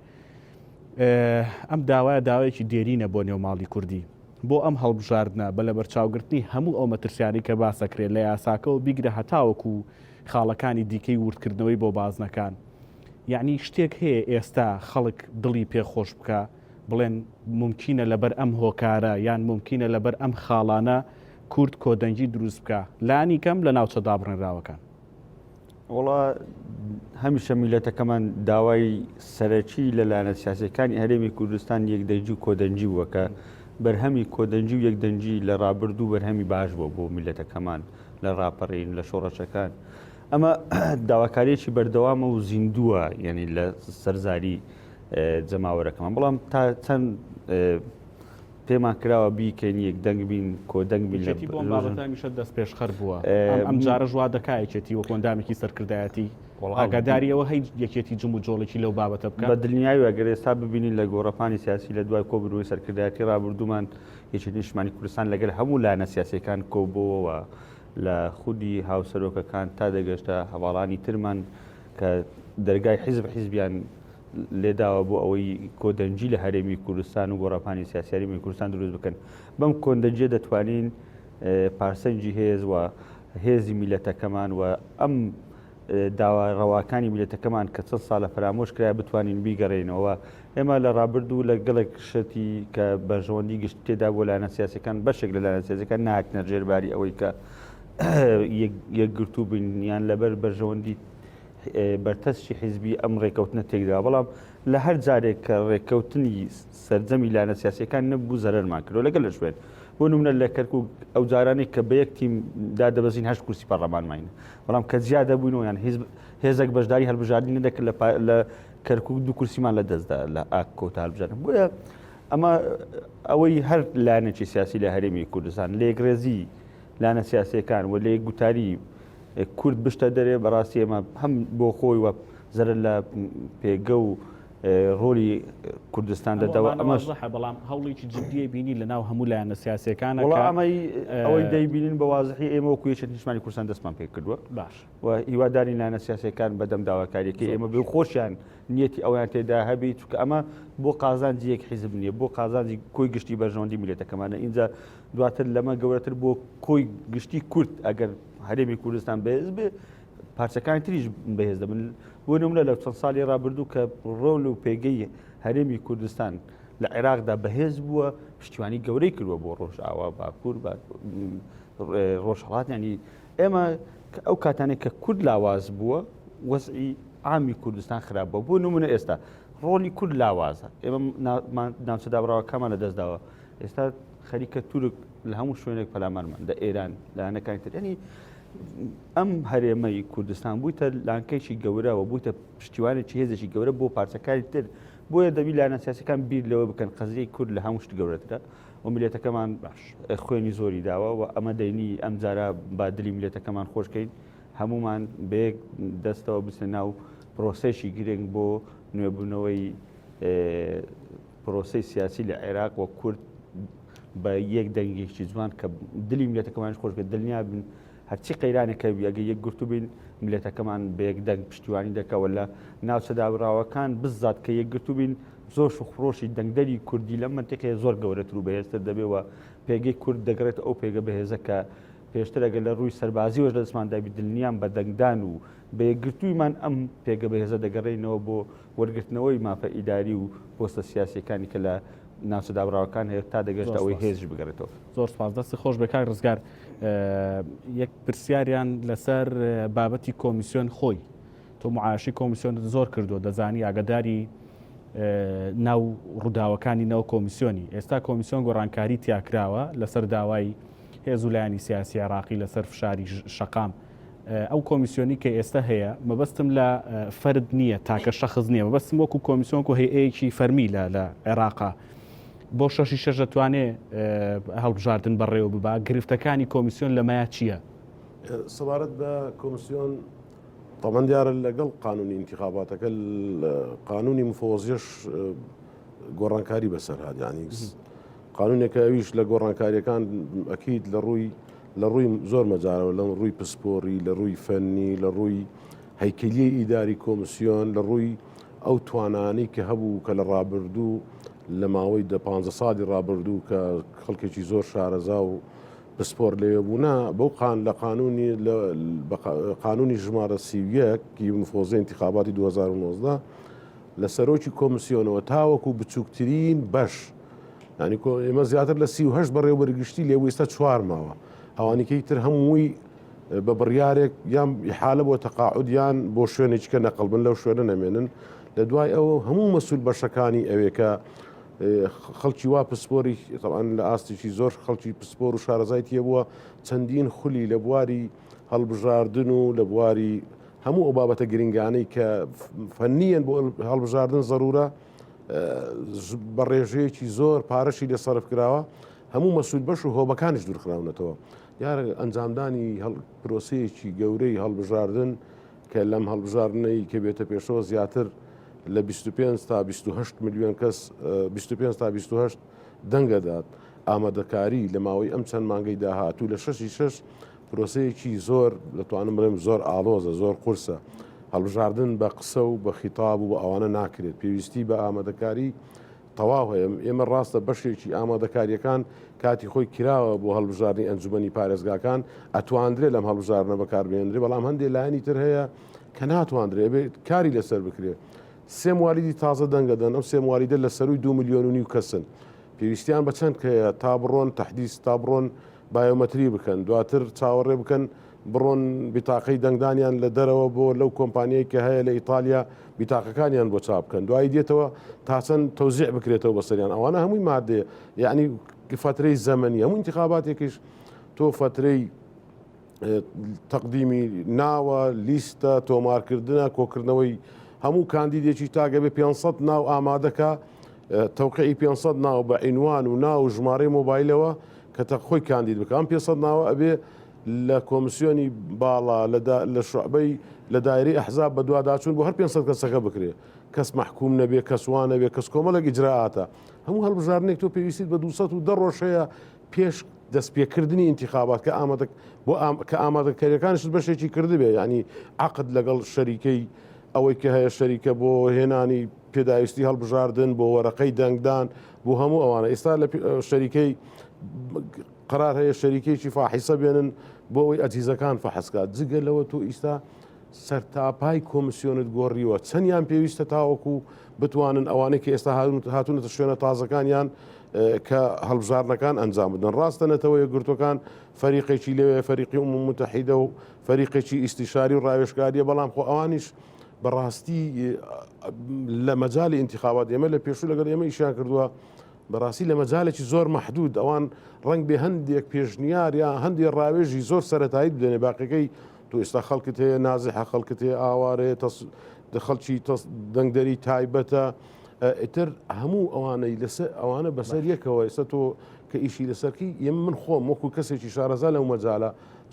[SPEAKER 1] ئەم داوایە داوایەکی دێرینە بۆ نێوماڵی کوردی بۆ ئەم هەڵبژاردنە بە لە بەرچاوگرتنی هەموو ئەو مەترسیانی کە باسەکرێت لە یاساکەەوە بیگرە هەتاوەکو خاڵەکانی دیکەی وردکردنەوەی بۆ بازنەکان یعنی شتێک هەیە ئێستا خەڵک دڵی پێخۆش بکە بڵێن ممکنە لەبەر ئەم هۆکارە یان ممکنە لەبەر ئەم خاڵانە کورد کۆدەنجی دروست بکە لانی کەم لە ناوچە دابڕێنراوەکان
[SPEAKER 8] وڵا هەمیشە میلەتەکەمان داوای سەرەکی لەلایەنە سیاسەکانی هەرێمی کوردستان یەکدەنجی و کۆدەنجی بووەکە بەرهەمی کۆدەنجی و یەکدەنجی لە ڕابردوو بەرهەمی باش بوو بۆ میلەتەکەمان لە ڕاپەڕین لە شۆڕەشەکان ئەمە داواکاریەکی بەردەوامە و زیندووە یعنی لە سەرزاری جەماوەرەکەمان بەڵام تا چەند پێمان کراوە بیکەین یەکدەنگ بین کۆدەنگ بین
[SPEAKER 1] بۆمیشە دەست پێشخەر بووە ئەم جارە ژوا دەکایەتی وە کۆندامێکی سەرکردایەتی ئاگاداریەوە هەیە یەکێتی جم و جۆڵێکی لەو بابەتە بکە
[SPEAKER 8] بە دڵنیایی ئەگەر ئێستا ببینین لە گۆڕەپانی سیاسی لە دوای کۆبوونەوەی سەرکردایەتی ڕابردوومان یەکێتی نیشتمانی کوردستان لەگەر هەموو لایەنە سیاسیەکان کۆبووەوە لە خودی هاوسەرۆکەکان تا دەگەشتە هەواڵانی ترمان کە دەرگای حیزبیان لێداوە بۆ ئەوەی کۆدەنجی لە هەرێمی کوردستان و گۆڕەپانی سیاسیاریمی کوردستان دروست بکەن بەم کۆندەنجە دەتوانین پارسەنجی هێز و هێزی میلەتەکەمان و ئەم داوا ڕەواکانی میلەتەکەمان کە چەند ساڵە فرامۆش کرای بتوانین بیگەڕێنەوە ئێمە لە ڕابردوو لە گەڵێک شتی کە بەژەوەندی گشت تێدا بۆ لایەنە سیاسەکان بەشێک لە لایەنە سیاسەکان ناکنە ژێرباری ئەوەی کە یەکگرتوو بنیان لەبەر بەرژەوەندی بەرتەستی حیزبی ئەم ڕێکەوتنە تێکدا بەڵام لە هەر جارێک کە ڕێککەوتنی سەرجەمی لایەنە سیاسیەکان نەبوو زەرەرمان کردو لەگەڵ لە شوێن بۆ نمونە لە کەرکووک ئەو جارانێک کە بە یەک تیمدا دەبەزین 8 کورسی پەرلەمانماینە بەڵام کە زیادە بووینەوە یان هێزێک بەشداری هەڵبژاردنی نەدەکرد لە کەرکووک دوو کورسیمان لە دەستدا لە ئاک کۆتا هەڵبژاردن بۆیە ئەمە ئەوەی هەر لایەنێکی سیاسی لە هەرێمی کوردستان لێگرێزی لایەنە سیاسیەکان و لێ گوتاری کورد بشتە دەرێ بەڕاستی ئێمە هەم بۆ خۆی وە زەرە لە پێگە و ڕۆلی کوردستان دەدەوە ئەمەش
[SPEAKER 1] بەڵام هەوڵێکی جددیە بینی لە ناو هەموو لایەنە سیاسیەکانە
[SPEAKER 8] ئەوەی دەیبینین بە وازحی ئێمە وەکو یەکێتی نیشتمانی کوردستان دەستمان پێ کردووە
[SPEAKER 1] باش
[SPEAKER 8] و هیواداری لایەنە سیاسیەکان بەدەم داواکاریەکەی ئێمە بێ خۆشیان نیەتی ئەویان تێدا هەبی چونکە ئەمە بۆ قازانجی یەک حیزب نییە بۆ قازانجی کۆی گشتی بەرژەوەندی میلەتەکەمانە اینجا دواتر لەمە گەورەتر بۆ کۆی گشتی کورد ئەگەر هەرێمی کوردستان بەهێز بێ پارچەکانی تریش بەهێز دەبن بۆ نمونە لە چەند ساڵی ڕابردوو کە ڕۆڵ و پێگەی هەرێمی کوردستان لە عێراقدا بەهێز بووە پشتیوانی گەورەی کردووە بۆ ڕۆژئاوا باکوور ڕۆژهەڵات ینی ئێمە ئەو کاتانێک کە کورد لاواز بووە وەزعی عامی کوردستان خراپ بووە بۆ نمونە ئێستا ڕۆڵی کورد لاوازە ئێمە ناوچەدابراوەکەمان لە دەستداوە ئێستا خەریکە تورک لە هەموو شوێنێک پەلامارمان لە ئێران لایەنەکانی تر ینی ئەم هەرێمەی کوردستان بوویتە لانکەیشی گەورەوە بوویتە پشتیوانێکی هێزێکی گەورە بۆ پارچەکانی تر بۆیە دەبی لایەنە سیاسیەکان بیر لەوە بکەن قەزیەی کورد لە هەموو شت گەورەترە و میلەتەکەمان خوێنی زۆری داوە و ئەمە دەینی ئەم جارە با دلی میلەتەکەمان خۆشکەین هەمومان بەیەک دەستەوە بچنە ناو پرۆسەیەکی گرنگ بۆ نوێبوونەوەی پرۆسەی سیاسی لە عێراق و کورد بە یەک دەنگێکی جوان کە دلی میلەتەکەمانش خۆش بێت دڵنیا بن هەرچی قەیرانێکە ئەگە یەک گرتو بین میلەتەکەمان بە یەک دەنگ پشتیوانی دەکەوە لە ناوچەدابراوەکان بزات کە یەک گرتو بین زۆر شوخڕۆشی دەنگدەری کوردی لەم منتیقەیە زۆر گەورەتر و بەهێزتر دەبێەوە پێگەی کورد دەگرێت ئەو پێگە بەهێزە کە پێشتر ئەگەر لە ڕووی سەربازیەوەش لە دەستماندابی دڵنیان بە دەنگدان و بە یەکگرتوویمان ئەم پێگە بەهێزە دەگەڕێنەوە بۆ وەرگرتنەوەی مافە ئیداری و پۆستە سیاسیەکانی کە لە ناوچە دابراوەکان هەیە تا دەگەشت ئەوەی هێزش بگەڕێتەوە.
[SPEAKER 1] زۆر سپاس دەستی خۆش بێکار ڕزگار یەک پرسیاریان لەسەر بابەتی کۆمیسیۆن خۆی تۆ معاشی کۆمیسیۆن زۆر کردو دەزانی ئاگداری ناو ڕووداوەکانی ناو کۆمیسیۆنی ئێستا کۆمیسیۆن گۆڕانکاری تیاکراوە لەسەر داوای هێز و لایانی سیاسی عراقی لەسەر فشاری شەقام ئەو کۆمیسیۆنی کە ئێستا هەیە مەبەستم لە فرد نییە تاکە شەخص نییە مەبەستم وەکو کۆمیسیۆن و هەیەیەکی فەرمی لە عێراقا بۆ شەشی شەش دەتوانێ هەڵبژاردن بەڕێوە ببا گرفتەکانی کۆمیسیۆن لەمایە چییە؟
[SPEAKER 9] سەبارەت بە کۆمیسیۆن طبعا دیارە لەگەڵ قانونی انتخاباتەکە قانونی مفۆزیش گۆڕانکاری بەسەر هات ینی قانونێکە ئەویش لە گۆڕانکاریەکان ئەکید لە ڕووی زۆر مەجارەوە لە ڕووی پسپۆری لە ڕووی فەنی لە ڕووی هەیکەلیە ئیداری کۆمیسیۆن لە ڕووی ئەو توانانی کە هەبوو کە لە ڕابردوو لە ماوەی 15 ساڵی ڕابردوو کە خەڵکێکی زۆر شارەزا و پسپۆر لێوێ بوونا بەو لە قانونی ژمارە 31 مفۆزە انتخاباتی 2019 لە سەرۆکی کۆمیسیۆنەوە تاوەکو بچووکترین بەش ینی ئێمە زیاتر لە 38 بەڕێوەبەرگشتی لێ ئێستا 4 ماوە ئەوانیکەی تر هەمووی بە بڕیارێک یان حالە بۆ تەقاعود یان بۆ شوێنێککە نەقڵبن لەو شوێنە نەمێنن لە دوای ئەوە هەموو مەسول بەشەکانی ئەوێکە خەڵکی وا پسپۆری طبعاً لە ئاستێکی زۆر خەڵکی پسپۆر و شارەزای بووە چەندین خولی لە بواری هەڵبژاردن و لە بواری هەموو ئەو بابەتە گرنگانەی کە فەنیەن بۆ هەڵبژاردن زەرورە بە ڕێژەیەکی زۆر پارەشی لێ سەرف کراوە هەموو مەسول بەش و هۆبەکانیش دوورخراونەتەوە یارە ئەنجامدانی پرۆسەیەکی گەورەی هەڵبژاردن کە لەم هەڵبژاردنەی کە بێتە پێشەوە زیاتر لە 25 تا 28 میلیۆن کەس 25 تا 28 دەنگەدات ئامادەکاری لە ماوەی ئەم چەند مانگەی داهاتوو لە 6 پرۆسەیەکی زۆر دەتوانم بڵێم زۆر ئاڵۆزە زۆر قورسە هەڵبژاردن بە قسە و بە خیتاب و بە ئەوانە ناکرێت پێویستی بە ئامادەکاری تەواو هەیە ئێمە ڕاستە بەشێکی ئامادەکاریەکان کاتی خۆی کراوە بۆ هەڵبژاردننی ئەنجومەنی پارێزگاکان ئەتواندرێت لەم هەڵبژاردنە بەکاربێنرێ بەڵام هەندێک لایانی تر هەیە کە ناتواندرێت بێت کاری لەسەر بکرێت سێ موالیدی تازە دەنگەدەن ئەم سێ موالیدە لە سەروی 2.5 میلیۆن کەسن پێویستیان بە چەند کەیە تا بڕۆن تەحدیث تا بڕۆن بایۆمەتری بکەن دواتر چاوەڕێ بکەن بڕۆن بیتاقەی دەنگدانیان لە دەرەوە بۆ لەو کۆمپانیای کە هەیە لە ئیتالیا بیتاقەکانیان بۆ چاپ بکەن دوای دێتەوە تا چەند تەوزیع بکرێتەوە بەسەریان ئەوانە هەمووی مادەیە یعنی فترەی زەمەنی هەموو انتخاباتێکیش تۆ فترەی تەقدیمی ناوە لیستە تۆمارکردنە کۆکردنەوەی هەموو کاندیدێکی تاگە بێ 500 ناو ئامادەکە تەوقعی 500 ناو بە عینوان و ناو ژمارەی مۆبایلەوە کە خۆی کاندید بکە ئەم 500 ناوە ئەبێ لە کۆمیسیۆنی باڵا لە شعبەی لە دایری ئەحزاب بە دوواداچوون بۆ هەر 500 کەسەکە بکرێ کەس محکوم نەبێ کەسوان نەبێ کەس کۆمەڵێک ئیجراعاتە هەموو هەڵبژاردنێک تۆ پێویستیت بە 210 ڕۆژەیە پێش دەستپێکردنی انتخابات کە کە ئامادەکاریەکانشت بەشێکی کردبێ ینی عقد لەگەڵ شەریکەی ئەوەی کە هەیە شەریکە بۆ هێنانی پێداویستی هەڵبژاردن بۆ وەرەقەی دەنگدان بۆ هەموو ئەوانە ئێستا لە شەریکەی قرار هەیە شەریکێکی فاحیسە بێنن بۆ ئەوەی ئەجیزەکان فەحسکات جگە لەوە تۆ ئیستا سەرتاپای کۆمیسیۆنت گۆڕیوە چەندیان پێویستە تاوەکو بتوانن ئەوانەی کە ئێستا هاتوونەتە شوێنە تازەکانیان کە هەڵبژاردنەکان ئەنجام بدەن ڕاستەنەتەوە یەکگرتوەکان فەریقێکی لەوێ فەریقی ئوموم متحیدە و فەریقێکی ئیستیشاری و ڕاوێژکاریە بەڵام خۆ ئەوانیش بەڕاستی لە مەجای انتخابات ئێمە لە پێشوو لەگەڵ ئێمە ئیشان کردووە بەڕاستی لە مەجالێکی زۆر مەحدود ئەوان ڕنگ بێ هەندێک پێشنیار یا هەندێک ڕاوێژی زۆر سەرەتایی بدەنێ باقیەکەی تو ئێستا خەڵکت هەیە نازیحە خەڵکت هەیە ئاوارەیە خەڵکی دەنگدەری تایبەتە ئیتر هەموو ئەوانەی لەسەر ئەوانە بەسەر یەکەوە ئێستا تۆ کە ئیشی لەسەرکی ئێمە من خۆم وەکو کەسێکی شارەزا لەو مەجالە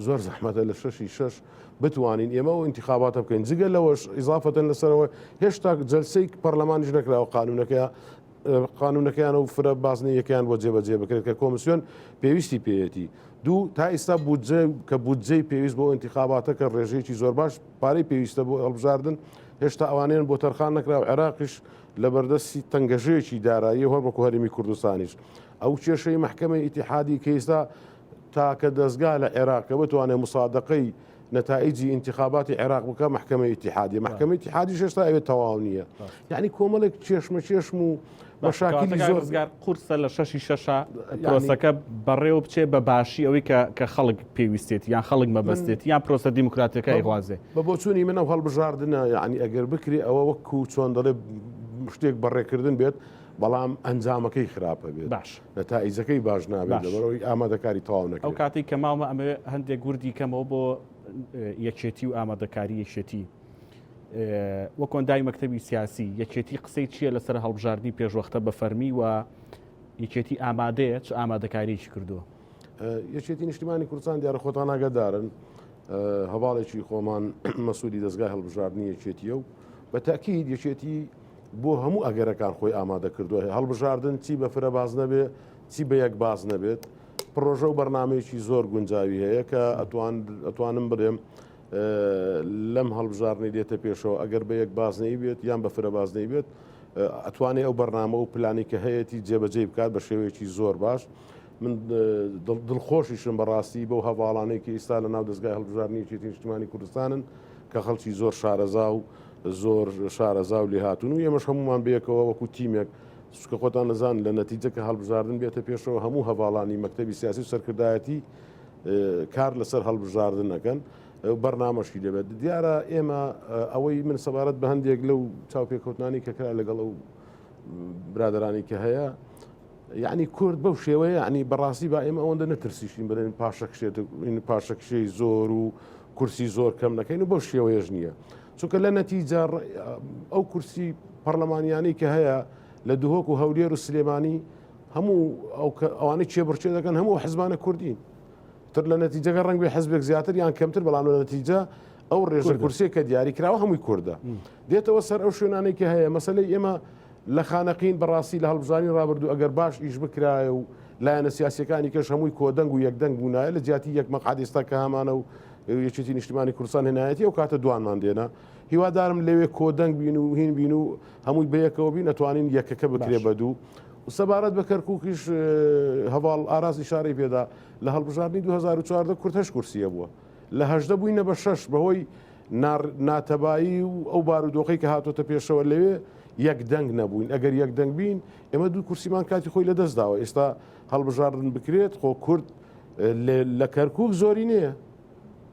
[SPEAKER 9] زۆر زەحمەتە لە 6 بتوانین ئێمە و انتخاباتە بکەین جگە لەوەش ئیزافەتەن لەسەرەوە هێشتا جەلسەی پەرلەمانیش نەکراوە قانونەکەیان و فرە بازنی یەکیان بۆ جێبەجێ بکرێت کە کۆمیسیۆن پێویستی پێیەتی دوو تا ئێستا کە بودجەی پێویست بۆ انتخاباتە کە ڕێژەیەکی زۆر باش پارەی پێویستە بۆ هەڵبژاردن هێشتا ئەوانەیان بۆ تەرخان نەکراوە عێراقیش لە بەردەستی تەنگەژەیەکی دارایی هەر بەکو هەرمی کوردستانیش ئەو کێشەی محکەمەی ئیتیحادی کە ئێستا تاکە دەستگا لە عێراقە بتوانێت مسادقەی نتائجی انتخاباتی عێراق بکە محکمەی اتحادیە محکمەی اتحادی شێشتا ئەوێت تەواو نییە یعنی کۆمەڵێک چێشمە چێشم و مەشاکلی
[SPEAKER 1] زۆر قورسە لە 6 پرۆسەکە بەڕێوە بچێ بە باشی ئەوەی کە خەڵک پێویستێت یان خەڵک مەبەستێت یان پرۆسە دیموکراتەکەی غوازێ
[SPEAKER 9] بە بۆچوونی منە هەڵبژاردنە یعنی ئەگەر بکری ئەوە وەکو چۆن دەڵێ شتێک بەڕێکردن بێت بەڵام ئەنجامەکەی خراپە بێت
[SPEAKER 1] باش
[SPEAKER 9] نەتائیجەکەی باش نابێت لەبەرەوەی ئامادەکاری تەواو نەکرێت
[SPEAKER 1] ئەو کاتی کە ماوە ئەمە هەندێک گوردی کەمەوە بۆ یەکێتی و ئامادەکاری یەکێتی وە کۆندای مەکتەبی سیاسی یەکێتی قسەی چییە لەسەر هەڵبژاردننی پێشوەختە بە فەرمی و یەکێتی ئامادەیە چ ئامادەکاریی کردووە
[SPEAKER 9] یەکێتی نیشتیمانی کوردستان دیارە خۆتان ئاگادارن هەواڵێکی خۆمان مەسوولی دەستگای هەڵبژاردننی یەکێتیە و بە تاکید یەکێتی بۆ هەموو ئەگەرەکان خۆی ئامادە کردووە هەڵبژاردن چی بە فرە باز نەبێ چی بە یەک باز نەبێت پرۆژە و بەرنمەیەکی زۆر گونجاوی هەیە کە ئەتوانم بڵێم لەم هەڵبژارنی دێتە پێشەوە ئەگەر بە یەک بازنەی بێت یان بە فرە بازنەی بێت ئەتوانێت ئەو بەرنامە و پلانی کە هەیەی جێبەجێ بکات بە شێوەیەکی زۆر باش من دڵخۆشیشم بەڕاستی بەو هەواڵانەی کە ئێستا لە ناو دەستگای هەڵبژاردننی یەکێتی نیشتیمانی کوردستانن کە خەڵکی زۆر شارەزا و زۆر شارەزا و لێ هاتوون و ئێمەش هەمومان بەیەکەوە وەکو تیمێک سوکە خۆتان نەزان لە نەتیجە کە هەڵبژاردن بێتە پێشەوە هەموو هەواڵانی مەکتەبی سیاسی و سەرکردایەتی کار لەسەر هەڵبژاردن نەکەن بەرنامەشی دەبێت دیارە ئێمە ئەوەی من سەبارەت بە هەندێک لەو چاوپێکەوتنانی کە کرا لەگەڵ ئەو برادرانی کە هەیە یعنی کورد بەو شێوەیە ینی بەڕاستی با ئێمە ئەوەندە نەترسیشین بڵێن پاشەکشەی زۆر و کورسی زۆر کەم نەکەین و بەو شێوەیەش نییە چونکە لە نەتیجە ئەو کورسی پەرلەمانیانی کە هەیە لە دوهۆک و هەولێر و سلێمانی هەموو ئەوانەی چێبڕچێ دەکەن هەموو حزبانە کوردین تر لە نەتیجەکە ڕەنگ بێ حزبێک زیاتر یان کەمتر بەڵام لە نەتیجە ئەو ڕێژە کورسێ کە دیاری کراوە هەمووی کووردە دێتەوە سەر ئەو شوێنانەی کە هەیە مەسلەی ئێمە لە خانەقین بەڕاستی لە هەڵبژانی ڕابردوو ئەگەر باش ئیش بکرایە و لایەنە سیاسەکانی کەش هەمووی کۆدەنگ و یەکدەنگ بوونایە لە جیاتی یەک مەقعدێستا کە هەمانە و یەکێتی نیشتیمانی کوردستان هێنایەتی ئەو کاتە دوانمان دێنە هیوادارم لەوێ کۆدەنگ بین و هین بین و هەمووی بەیەکەوە بین ئەتوانین یەکەکە بکرێ بەدوو و سەبارەت بە کەرکووکیش هەواڵ ئاراز ئیشارەی پێدا لە هەڵبژاردننی 2014 کورتەش کورسیە بووە لە هەژدە بووینە بە 6 بەهۆی ناتەبایی و ئەو بارودۆخی کە هاتۆتە پێشەوە لەوێ یەک دەنگ نەبووین ئەگەر یەک دەنگ بین ئێمە دوو کورسیمان کاتی خۆی لە دەستداوە ئێستا هەڵبژاردن بکرێت خۆ کورد لە کەرکووک زۆری نییە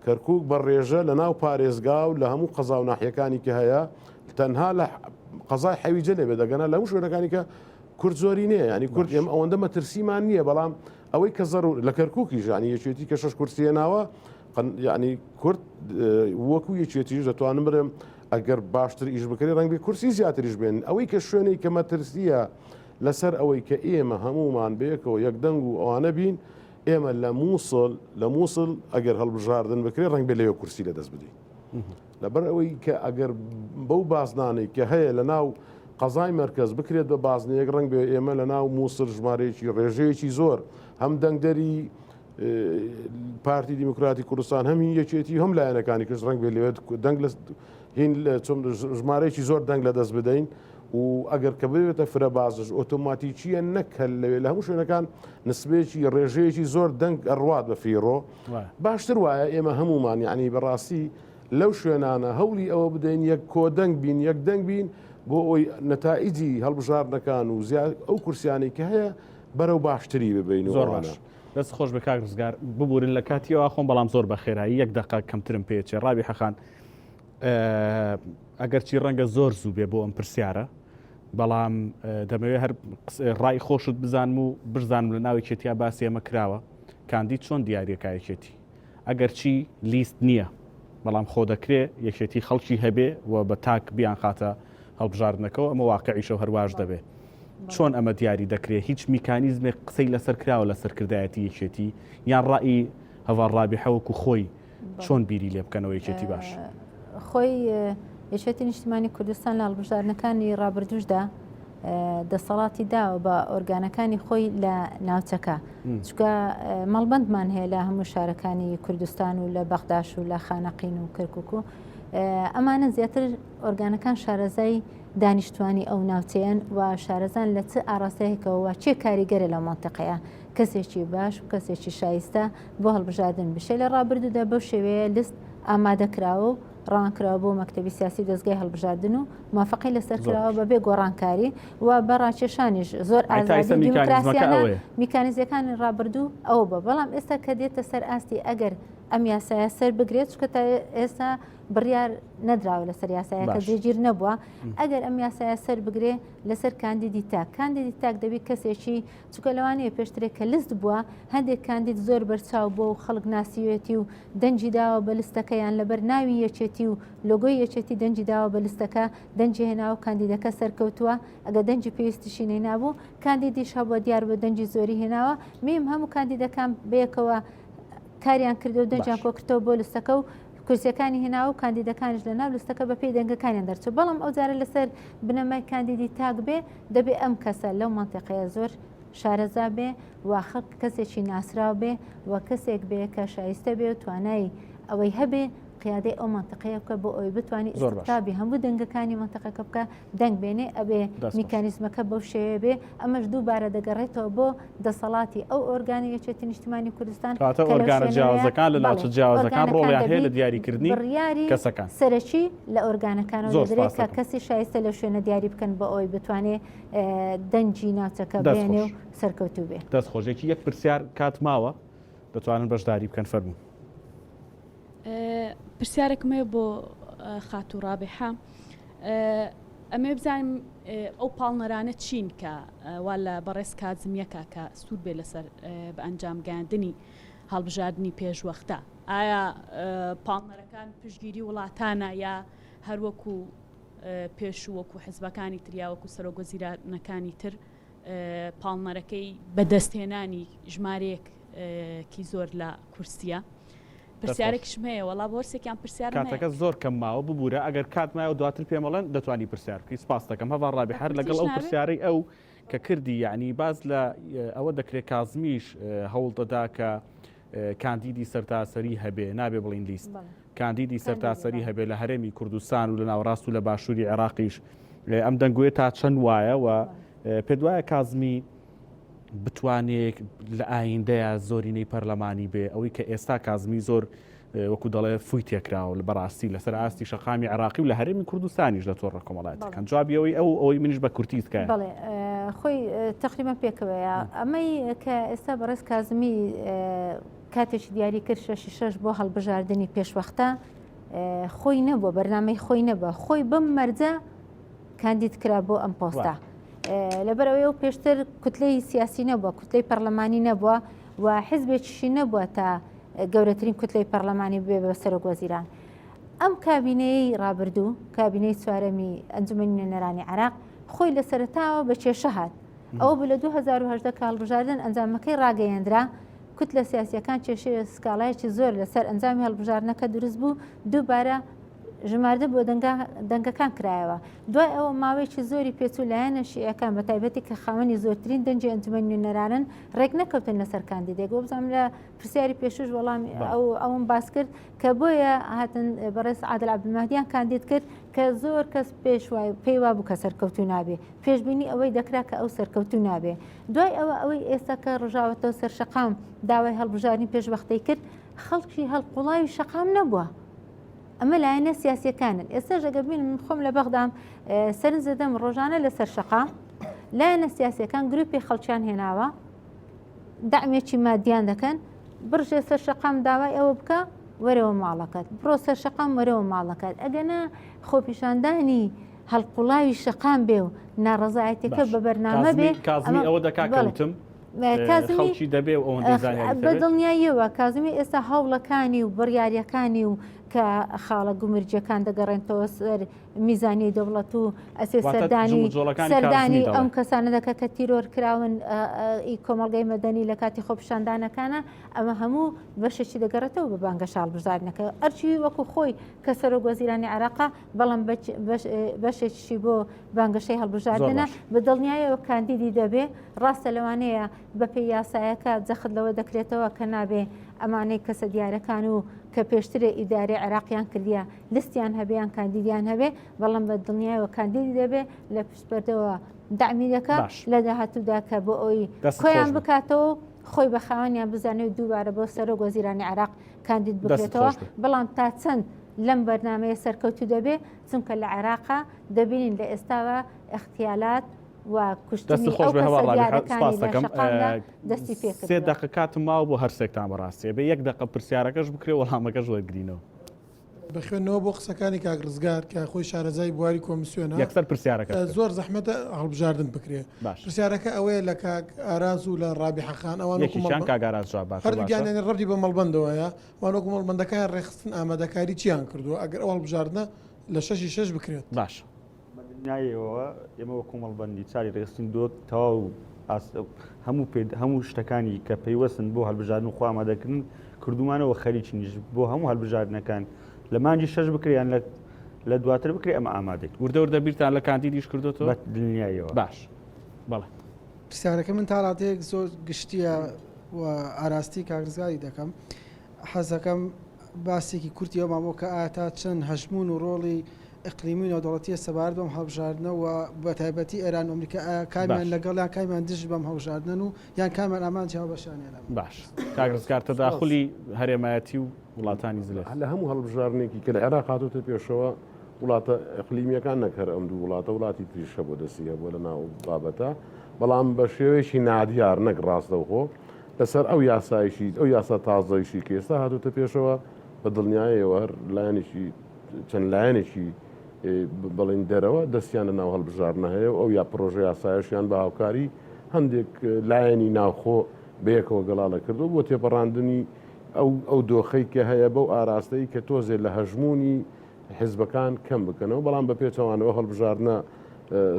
[SPEAKER 9] کەرکووک بە ڕێژە لە ناو پارێزگا و لە هەموو قەزا و ناحیەکانی کە هەیە تەنها لە قەزای حەویجە لێ بێدەگەنە لە هەموو شوێنەکانی کە کورد زۆری نییە ینی کورد ئێمە ئەوەندە مەترسیمان نییە بەڵام ئەوەی کە زەڕ لە کەرکووکی ژانی یەکێتی کە 6 کورسیە ناوە ینی کورد وەکو یەکێتیش دەتوانم برم ئەگەر باشتر ئیش بکرێت ڕەنگ بێ کورسی زیاتریش بێن ئەوەی کە شوێنەی کە مەترسیە لەسەر ئەوەی کە ئێمە هەمومان بەیەکەوە یەکدەنگ و ئەوانە بین ئێمە لە مووسڵ ئەگەر هەڵبژاردن بکرێت ڕەنگ بێ لەوێ کورسی لە دەست بدەین لەبەر ئەوەی کە ئەگەر بەو بازنانەی کە هەیە لە ناو قەزای مرکز بکرێت بە بازنەیەک ڕەنگ بێ ئێمە لە ناو مووسڵ ژمارەیەکی ڕێژەیەکی زۆر هەم دەنگدەری پارتی دیموکراتی کوردستان هەمی یەکێتی هەم لایەنەکانی کەس ڕەنگ بێ لەوێت دەنگ هین ژمارەیەکی زۆر دەنگ لە دەست بدەین و ئەگەر کە بێتە فرە بازش ئۆتۆماتیکیە نەکەل لەوێ لە هەموو شوێنەکان نسبێکی ڕێژەیەکی زۆر دەنگ ئەڕوات بە فیڕۆ باشتر وایە ئێمە هەمومان یعنی بەڕاستی لەو شوێنانە هەولی ئەوە بدەین یەک کۆدەنگ بین یەک دەنگ بین بۆ ئەوی نەتائیجی هەڵبژاردنەکان و ئەو کورسیانی کە هەیە بەرەو باشتری ببین و
[SPEAKER 1] زۆر باش دەست خۆش بە کاک ڕزگار ببورن لە کاتیەوە خۆم بەڵام زۆر بە خێرایی یەک دقا کەمترم پێچێ ڕابی حەخان ئەگەر چی ڕەنگە زۆر زوو بێ بۆ ئەم پرسیارە بەڵام دەمەوێت هەر ڕای خۆشت بزانم و بزانم لە ناوی کێتیا باسی ئەمە کراوە کاندید چۆن دیارەکایەکێتی ئەگەر چی لیست نییە بەڵام خۆ دەکرێت یەکێتی خەڵکی هەبێ و بە تاک بیان خاتە هەڵبژاردنەکەەوە ئەمە واقعیشە و هەرواش دەبێت چۆن ئەمە دیاری دەکرێت هیچ میکانیزمێک قسەی لەسەر کراوە لە سەرکردایەتی یەکێتی یان ڕای هەڤار ڕابی حەوەکو خۆی چۆن بیری لێ بکەنەوە یەکێتی باش
[SPEAKER 7] خۆی یەکێتی نیشتیمانی کوردستان لە هەڵبژاردنەکانی ڕابردوشدا دەسەڵاتی داوە بە ئۆرگانەکانی خۆی لە ناوچەکە چکە مەڵبەندمان هەیە لە هەموو شارەکانی کوردستان و لە بەغداش و لە خانەقین و کەرکووک و ئەمانە زیاتر ئۆرگانەکان شارەزای دانیشتوانی ئەو ناوچەیەن و شارەزان لە چ ئاڕاستەیەکەوە چێ کاریگەرە لە مۆنتقەیە کەسێکی باش و کەسێکی شایستە بۆ هەڵبژاردن بشێ لە ڕابردوودا بەو شێوەیە لست ئامادەکراوە و ڕانکراوە بۆ مەکتەبی سیاسی دەستگای هەڵبژاردن و موافقی لەسەرکراوە بەبێ گۆڕانکاری و بەڕاکێشانیش زۆر ئازادی دیموکراسیانە میکانیزەکانی ڕابردوو ئەو بە بەڵام ئێستا کە دێتە سەر ئاستی ئەگەر ئەم یاسایە سەر بگرێت چکە تا ئێستا بڕیار نەدراوە لەسەر یاسایەکە جێگیر نەبووە ئەگەر ئەم یاسایە سەر بگرێ لەسەر کاندیدی تاک کاندیدی تاک دەبی کەسێکی چکە لەوانەیە پێشترێک کە لست بووە هەندێک کاندید زۆر بەرچاو بۆ و خەڵک ناسیوێتی و دەنجی داوە بە لستەکەیان لەبەر ناوی یەکێتی و لۆگۆی یەکێتی دەنجی داوە بە لستەکە دەنجی هێناوە کاندیدەکە سەرکەوتووە ئەگە دەنجی پێویستیشی نەینابوو کاندیدیش هەبووە دیار بە دەنجی زۆری هێناوە میم هەموو کاندیدەکان بەیەکەوە کاریان کردو و دەنجیان کۆکردەوە بۆ لستەکە و کورسیەکانی هێناوە و کاندیدەکانش لە ناو لستەکە بە پێی دەنگەکانیان دەرچێت بەڵام ئەو جارە لەسەر بنەمای کاندیدی تاک بێ دەبێ ئەم کەسە لەو مەنتیقەیە زۆر شارەزا بێ و خەڵک کەسێکی ناسراو بێ و کەسێک بێ کە شایستە بێ و توانایی ئەوەی هەبێ قیادەی ئەو مەنتیقەیە بکە بۆ ئەوەی بتوانانی ئیستقطابی هەموو دەنگەکانی مەنتیقەکە بکە دەنگ بێنێ ئەبێ میکانیزمەکە بەو شێوەیە بێ ئەمەش دووبارە دەگەڕێتەوە بۆ دەسەڵاتی ئەو ئۆرگانی یەکێتی نیشتیمانی کوردستان
[SPEAKER 1] کاتە ئۆرگانە جیاوازەکان لە ناوچە جیاوازەکان ڕۆڵیان هەیە لە دیاریکردنی کەسەکان
[SPEAKER 7] سەرەکی لە ئۆرگانەکانەوە دەدرێت کە کەسی شایستە لە شوێنە دیاری بکەن بە ئەوەی بتوانێت دەنجی ناوچەکە بێنێ و سەرکەوتوو بێ
[SPEAKER 1] دەستخۆشێکی یەک پرسیار کات ماوە دەتوانن بەشداری بکەن فەرموو
[SPEAKER 10] پرسیارێکمێ بۆ خاتوو ڕابێحە ئەمێ بزانم ئەو پاڵنەرانە چین کە وا لە بەڕێز کاتزمیەکە کە سوود بێ لەسەر بە ئەنجام گەاندنی هەڵبژاردننی پێشوەختە ئایا پاڵنەرەکان پشتگیری وڵاتانە یا هەروەکو پێشوەکو حزبەکانی تریاوەکو سەرۆگۆزیرانەکانی تر پاڵنەرەکەی بەدەستهێنانی ژمارەیەکی زۆر لە کورسیە پرسیارێکشم هەیە وەڵا بۆرسێکیان پرسیار
[SPEAKER 1] کاتەکە زۆر کەم ماوە ببوورە ئەگەر کاتمایە و دواتر پێمەڵەن دەتوانی پرسیار بکەی سپاس دەکەم هەڤار ڕابێ هەر لەگەڵ ئەو پرسیارەی ئەو کە کردی یعنی باز لە ئەوە دەکرێت کازمیش هەوڵ دەدا کە کاندیدی سەرتاسەری هەبێ نابێ بڵین لیست کاندیدی سەرتاسەری هەبێ لە هەرێمی کوردستان و لە ناوڕاست و لە باشووری عێراقیش ئەم دەنگوێت تا چەند وایە و پێ وایە کازمی بتوانێت لە ئایندەیە زۆرینەی پەرلەمانی بێ ئەوەی کە ئێستا کازمی زۆر وەکو دەڵێ فوی تێکراوە لە بەڕاستی لەسەر ئاستی شەقامی عێراقی و لە هەرێمی کوردستانیش لە تۆڕە کۆمەڵایەتەکان جوابیەوەی ئەوەی منیش بە کورتیسکە
[SPEAKER 7] بڵێ خۆی تقریبا پێکەوەیە ئەمەی کە ئێستا بەڕێز کازمی کاتێکی دیاری کرد 6 بۆ هەڵبژاردننی پێشوەختە خۆی نەبووە بەرنامەی خۆی نەبە خۆی بم مەرجە کاندید کرا بۆ ئەم پۆستە لەبەرەوەی و پێشتر کوتلەی سیاسی نەبووە کوتلەی پەرلەمانی نەبووە و حیزبێکیشی نەبووە تا گەورەترین کوتلەی پەرلەمانی بێ بە سەرۆکوەزیران ئەم کابینەی ڕابردوو کابینەی چوارەمی ئەنجومەنی نوێنەرانی عێراق خۆی لە سەرەتاوە بە کێشە هات ئەو بە لە 2010 کە هەڵبژاردن ئەنجامەکەی ڕاگەیەندرا کوتلە سیاسیەکان کێشەیە سکاڵایەکی زۆر لەسەر ئەنجامی هەڵبژاردنەکە دروست بوو دووبارە ژماردە بۆ دەنگەکان کرایەوە دوای ئەوە ماوەیەکی زۆری پێچوو لایەنە شیعەکان بە تایبەتی کە خاوەنی زۆرترین دەنجی ئەنجومەنی نوێنەرانن ڕێک نەکەوتن لەسەر کاندیدێک بۆ بزانم لە پرسیاری پێشوش وەڵامی ئەوم باس کرد کە بۆیە هاتن بەڕێز عادل عەبدولمەهدییان کاندید کرد کە زۆر کەس پێی وابوو کە سەرکەوتوو نابێ پێشبینی ئەوەی دەکرا کە ئەو سەرکەوتوو نابێ دوای ئەوەی ئێستا کە ڕژاوەتەوە سەر شەقام داوای هەڵبژاردننی پێشوەختەی کرد خەڵکی هەڵقوڵاوی شەقام نەبووە ئەمە لایەنە سیاسیەکانن ئێستا ژەگەبین من خۆم لە بەغدام سەرنج دەدەم ڕۆژانە لەسەر شەقام لایەنە سیاسیەکان گروپی خەڵکیان هێناوە دامێکی مادیان دەکەن برژێ سەر شەقام داوای ئەوە بکە وەرەوە ماڵەکەت بڕۆ سەر شەقام وەرەوە ماڵەکەت ئەگەنا خۆپیشاندانی هەڵقوڵاوی شەقام بێ و ناڕەزایەتەکە بە بەرنامە بێ
[SPEAKER 1] کازمی ئەوە دەکاتم خەڵکی دەبێ و
[SPEAKER 7] بە دڵنیاییەوە کازمی ئێستا هەوڵەکانی و بڕیاریەکانی و کە خاڵە گومرجەکان دەگەڕێنەوە سەر میزانی دەوڵەت و ئەسێ سەردانی ئەم کەسانە دەکە کە تیرۆر کراون کۆمەڵگەی مەدەنی لە کاتی خۆپیشاندانەکانە ئەمە هەموو بەشێکی دەگەڕێتەوە بە بانگە شاڵبژاردنەکە ئەرچی وەکو خۆی کە سەرۆکوەزیرانی عێراقا بەڵام بەشێکی بۆ بانگەشەی هەڵبژاردنە بە دڵنیایەوە کاندیدی دەبێ ڕاستە لەوانەیە بەپێی یاسایەکە جەخت لەوە دەکرێتەوە کە نابێ ئەمانەی کەسە دیارەکان و کە پێشترە ئیدارە عێراقیان کردیە لستیان هەبیان کاندیدیان هەبێ بەڵام بە دڵنیایەوە کاندیدی دەبێ لە پشتبەردەوە دامی دەکە لە داهاتوودا کە بۆ ئەوی خۆیان بکاتەوە خۆی بە خاوەنیان بزانێت دووبارە بۆ سەرۆک وەزیرانی عێراق کاندید بکرێتەوە بەڵام تا چەند لەم بەرنمەیە سەرکەوتو دەبێ چونکە لە عێراقا دەبینین لە ئێستاوە اختیالات و کوشتنی ئەو کەسە دیارەکانی لە شەقامدا دەستی پێکرد.
[SPEAKER 1] 3 دقیقە کاتم ماوە بۆ هەرسێکتان بەڕاستی بێ 1 دقیقە پرسیارەکەش بکرێ وەڵامەکەش وەرگرینەوە
[SPEAKER 11] بخوێنەوە بۆ قسەکانی کاک ڕزگار کە خۆی شارەزای بواری کۆمیسیۆنە
[SPEAKER 1] یەکسەر پرسیارەکە
[SPEAKER 11] زۆر زەحمەتە هەڵبژاردن بکرێ پرسیارەکە ئەوەیە لە کاک ئاراز و لە ڕابیحەخان ئەوان هەردووگیانیان ڕەبی بە مەڵبەندەوەیە وانۆکو مەڵبەندەکان ڕێخستن ئامادەکاری چیان کردووە ئەگەر ئەو هەڵبژاردنە لە 6 بکرێت
[SPEAKER 1] باش
[SPEAKER 8] نایەوە ئێمە وە کۆمەڵبەندی چاری ڕێستین دۆ تەواو هەموو شتەکانی کە پەیوەستن بۆ هەڵبژاردن و خوا ئامادەکردن کردومانەوە خەریکی نیش بۆ هەموو هەڵبژاردنەکان لە مانجی 6 بکریان لە دواتر بکرێ ئەمە ئامادەیت
[SPEAKER 1] وردە بیرتان لە کاندیدیش کردوەوە
[SPEAKER 8] دنیایەوە
[SPEAKER 1] باش بەڵێ
[SPEAKER 12] پرسیارەکە من تاڵاتەیەک زۆر گشتیە و ئاراستی کاکرزگاری دەکەم حەزەکەم باسێکی کورتیەوە مامۆ کە ئاتا چەند هەژمون و ڕۆڵی ئەقلیمی ناودەوڵەتیە سەبارەت بەم هەڵبژاردنەوە بە تایبەتی ئێران و ئەمریکا کامیان لەگەڵیان کامیان دژ بەم هەڵبژاردن و یان کامیان ئامان جیاو بەشانێنە
[SPEAKER 1] باش کاکرزگار تەداخلی هەرێمایەتی و وڵاتانی زلێت
[SPEAKER 9] لە هەموو هەڵبژارنێکی کە لە عێراق هاتوتە پێشەوە وڵاتە ئەقلیمیەکان نەکەر ئەم دوو وڵاتە وڵاتی تریشە بۆ دەستیە بۆ لە ناو بابەتە بەڵام بە شێوەیەکی نادیار نەک ڕاستەوخۆ لەسەر ئەو یاسایشی ئەو یاسا تازەیشی کە ئێستا هاتوتە پێشەوە بە دڵنیایەوە هەر لایەنێکی چەند لایەنێکی بڵین دەرەوە دەستیان لە ناو هەڵبژاردنە هەیە ئەو یا پرۆژه یاسایشیان بە هاوکاری هەندێک لایەنی ناوخۆ بەیەکەوە گەڵاڵە کردو بۆ تێپەڕاندنی ئەو دۆخەی کە هەیە بەو ئاراستەی کە تۆزێ لە هەژمونی حیزبەکان کەم بکەنەوە بەڵام بە پێچەوانەوە هەڵبژاردنە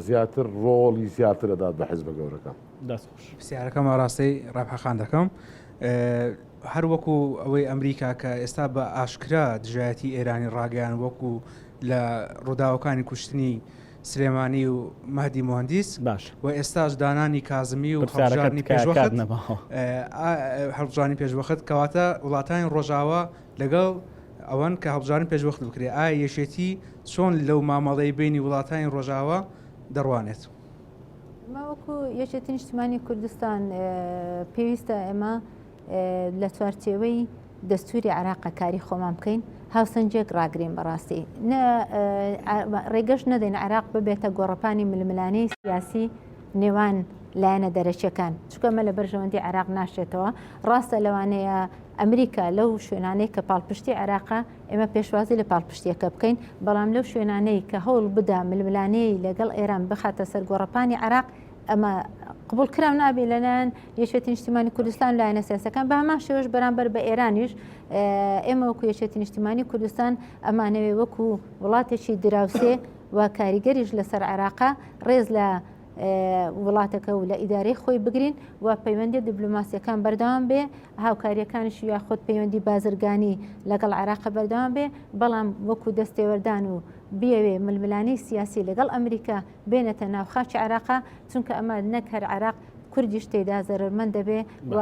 [SPEAKER 9] زیاتر ڕۆڵی زیاتر دەدات بە حیزبە گەورەکە.
[SPEAKER 13] پرسیارەکەم ڕاستی ڕابحەخان دەکەم هەر وەکو ئەوەی ئەمریکا کە ئێستا بە ئاشکرا دژایەتی ئێرانی ڕاگەیان وەکو لە ڕووداوەکانی کوشتنی سلێمانی و مەهدی مهندیس
[SPEAKER 1] باش
[SPEAKER 13] و ئێستاش دانانی کازمی و هەڵبژاردنی پێشوەخت کەواتە وڵاتانی ڕۆژاوە لەگەڵ ئەوەن کە هەڵبژاردن پێشوەخت بکرێ ئایا یەشێتی چۆن لەو مامەڵەی بینی وڵاتانی ڕۆژاوە دەڕوانێت
[SPEAKER 7] ماوەکو یەکێتی نیشتیمانی کوردستان پێویستە ئێمە لە چوارچێوەی دەستوری عێراق کاری خۆمان بکەین هاوسەنجێک ڕاگرین بەڕاستی ڕێگەش نەدەین عێراق ببێتە گۆڕەپانی ململانەی سیاسی نێوان لایەنە دەرەچەکان چکەمە لە بەرژەوەندی عێراق ناشێتەوە ڕاستە لەوانەیە ئەمریکا لەو شوێنانەی کە پاڵپشتی عێراقا ئێمە پێشوازی لە پاڵپشتیەکە بکەین بەڵام لەو شوێنانەی کە هەوڵ بدا ململانەی لەگەڵ ئێران بخاتە سەر گۆڕەپانی عێراق ئەمە قبول کرام نابێ لەلایەن یەکێتی نیشتیمانی کوردستان لایەنە سیاسەکان بە هەمان شێوەش بەرامبەر بە ئێرانیش ئێمە وەکو یەکێتی نیشتیمانی کوردستان ئەمانەوێ وەکو وڵاتێکی دراوسێ و کاریگەریش لەسەر عێراقا ڕێز لە وڵاتەکە و لە ئیدارەی خۆی بگرین و پەیوەندی دیبلۆماسیەکان بەردەوام بێ هاوکاریەکانش یاخود پەیوەندی بازرگانی لەگەڵ عێراق بەردەوام بێ بەڵام وەکو دەستێوەردان و بیاوێ ململانی سیاسی لەگەڵ ئەمریکا بێنێتە ناوخاچی عێراقا چونکە ئەمە نەک هەر عێراق کوردیش تێدا زەرمەند دەبێ و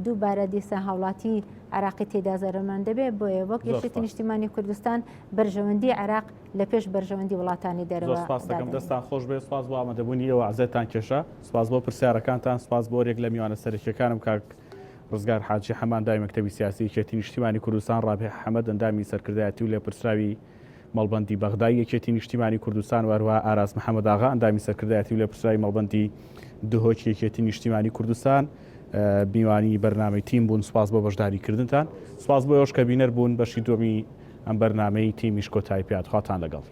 [SPEAKER 7] دووبارە دیسە هاوڵاتی عراقی تێدا زەرمەند دەبێ بۆیە وەک یەکێتی نیشتیمانی کوردستان بەرژەوەندی عێراق لە پێش بەرژەوەندی وڵاتانی دەرەوە
[SPEAKER 1] سپاس دەکەم دەستان خۆش بێ سپاس بۆ ئامادەبوونی ئەوە عزەتان کێشە سپاس بۆ پرسیارەکانتان سپاس بۆ ڕێک لە میوانە سەرکیەکانم کاک ڕزگار حاجی حەمان دای مەکتەبی سیاسی یەکێتی نیشتیمانی کوردستان ڕابێ حەمەد ئەندامی سەرکردایەتی و لێ پرسراوی مەڵبەندی بەغدای یەکێتی نیشتیمانی کوردستان وەروە ئاراس محەممەد ئاغا ئەندامی سەرکردایەتی و لێ پرسراوی مەڵبەندی دهۆچ یەکێتی نیشتیمانی کوردستان میوانی بەرنامەی تیم بوون سپاس بۆ بەشداریکردنتان سپاس بۆ ئەوش کە بینەر بوون بەشی دووەمی ئەم بەرنامەی تیمیش کۆتایی پێات خواتان لەگەڵ